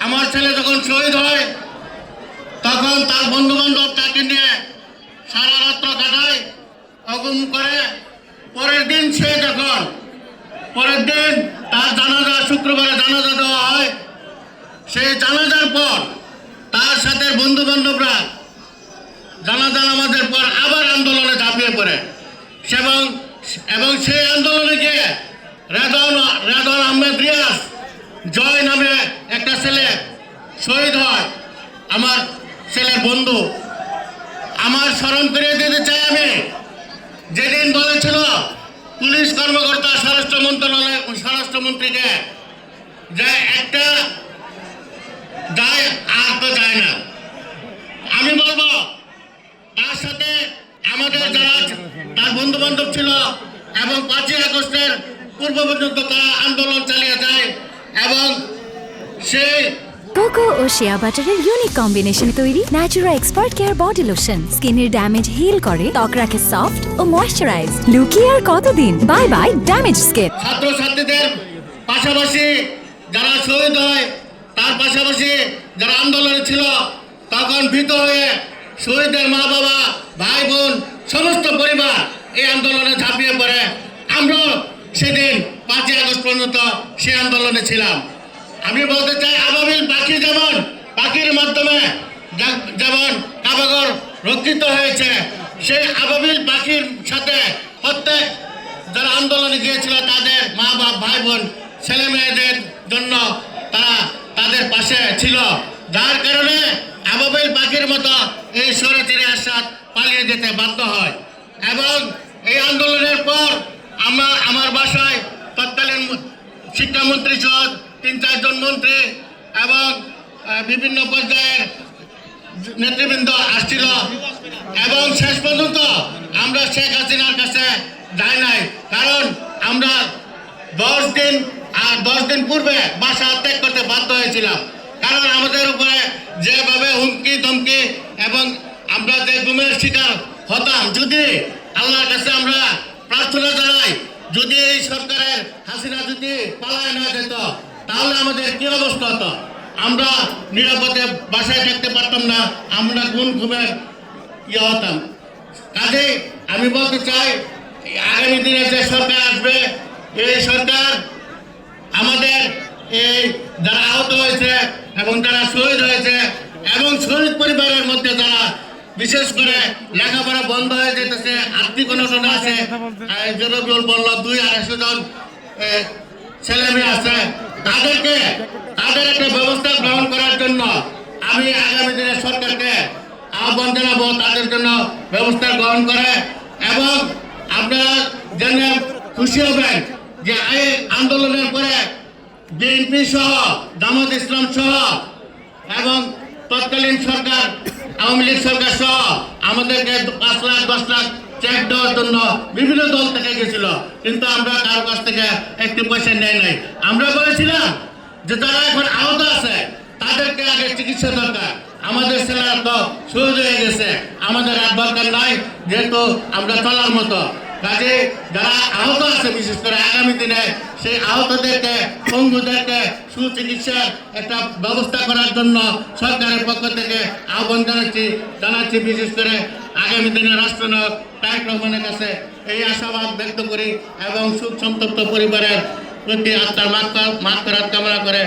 আমার ছেলে যখন শহীদ হয় তখন তার বন্ধু বান্ধব তাকে নিয়ে সারা রাত্র কাটায়, অগুম করে। পরের দিন তার জানাজা, শুক্রবারে জানাজা দেওয়া হয়। সেই জানাজার পর তার সাথে বন্ধু বান্ধবরা জানাজা নামাজের পর আবার আন্দোলনে ঝাঁপিয়ে পড়ে এবং সেই আন্দোলনে গিয়ে রেদওয়ান আহমেদ রিয়াজ জয় নামে একটা ছেলে শহীদ হয়, আমার ছেলের বন্ধু। আমার স্মরণ করিয়ে দিতে চাই আমি, যেদিন বলেছিল পুলিশ কর্মকর্তা স্বরাষ্ট্রমন্ত্রীকে যে একটা যায় আর তো যায় না, আমি বলবো তার সাথে আমাদের যারা তার বন্ধু বান্ধব ছিল এবং 5ই আগস্টের পূর্ব পর্যন্ত তারা আন্দোলন চালিয়ে যায় এবং সেই কোকো ও শিয়া বাটারের ইউনিক কম্বিনেশনে তৈরি Natura expert care body lotion স্কিনের ড্যামেজ হিল করে, ত্বক রাখে সফট ও ময়েশ্চারাইজ। লুকিয়ে আর কতদিন, বাই বাই ড্যামেজ স্কিন। ছাত্রছাত্রীদের পাশাপাশি যারা শহীদ হয়, তার পাশাপাশি যারা আন্দোলনে ছিল, তখন ভীত হয়ে শহীদের মা বাবা, ভাই বোন, সমস্ত পরিবার এই আন্দোলনে ঝাঁপিয়ে পড়ে। আমরা সেদিন 5ই আগস্ট পর্যন্ত সেই আন্দোলনে ছিলাম। আমি বলতে চাই, আবাবিল পাখি যেমন পাখির মাধ্যমে যেমন কাবাগর রক্ষিত হয়েছে, সেই আবাবিল পাখির সাথে প্রত্যেক যারা আন্দোলনে গিয়েছিল তাদের মা বাপ, ভাই বোন, ছেলে মেয়েদের জন্য তারা তাদের পাশে ছিল, যার কারণে আবাবিল পাখির মতো এই স্বৈরাচারী এরশাদ পালিয়ে যেতে বাধ্য হয়। এবং এই আন্দোলনের পর আমার বাসায় তৎকালীন শিক্ষামন্ত্রী সহ 3-4 জন মন্ত্রী এবং বিভিন্ন পর্যায়ের নেতৃবৃন্দ আসছিল এবং শেষ পর্যন্ত আমরা শেখ হাসিনার কাছে যাই নাই, কারণ আমরা 10 দিন পূর্বে বাসা ত্যাগ করতে বাধ্য হয়েছিলাম। কারণ আমাদের উপরে যেভাবে হুমকি ধমকি এবং আমরা যে গুমের শিকার হতাম, যদি আল্লাহর কাছে আমরা প্রার্থনা জানাই, যদি এই সরকারের হাসিনা যদি পালায় না যেত তাহলে আমাদের কি অবস্থা হতো? আমরা নিরাপদে বাসায় থাকতে পারতাম না, আমরা ঘুমের হতাম। কাজে আমি বলতে চাই, আগামী দিনে যে সরকার আসবে, এই সরকার আমাদের এই যারা আহত হয়েছে এবং যারা শহীদ হয়েছে এবং শহীদ পরিবারের মধ্যে যারা বিশেষ করে লেখাপড়া বন্ধ হয়ে যেতেছে, আর্থিক অনশন আছে, জনবল বলল 200-250 জন ছেলে মেয়ে আছে, তাদের একটা ব্যবস্থা গ্রহণ করার জন্য আমি আগামী দিনে সরকারকে আহ্বান জানাবো তাদের জন্য ব্যবস্থা গ্রহণ করে। এবং আপনারা জেনে খুশি হবেন যে এই আন্দোলনের পরে বিএনপি সহ, জামাত ইসলাম সহ এবং তৎকালীন সরকার, আওয়ামী লীগ সরকার সহ আমাদেরকে 5 লাখ 10 লাখ চেক দেওয়ার জন্য বিভিন্ন দল থেকে গেছিল, কিন্তু আমরা কারো কাছ থেকে একটি পয়সা নেই নাই। আমরা বলেছিলাম যে যারা এখন আহত আছে তাদেরকে আগে চিকিৎসা দরকার, আমাদের ছেলেরা তো শহীদ হয়ে গেছে, আমাদের আর দরকার নাই, যেহেতু আমরা চলার মতো। কাজে যারা আহত আছে, বিশেষ করে আগামী দিনে সেই আহতদেরকে, পঙ্গুদেরকে সুচিকিৎসার একটা ব্যবস্থা করার জন্য সরকারের পক্ষ থেকে আহ্বান জানাচ্ছি। বিশেষ করে আগামী দিনে রাষ্ট্রনায়ক তারেক রহমানের কাছে এই আশাবাদ ব্যক্ত করি এবং সুখ সন্তপ্ত পরিবারের প্রতি আত্মার মাগফিরাত কামনা করে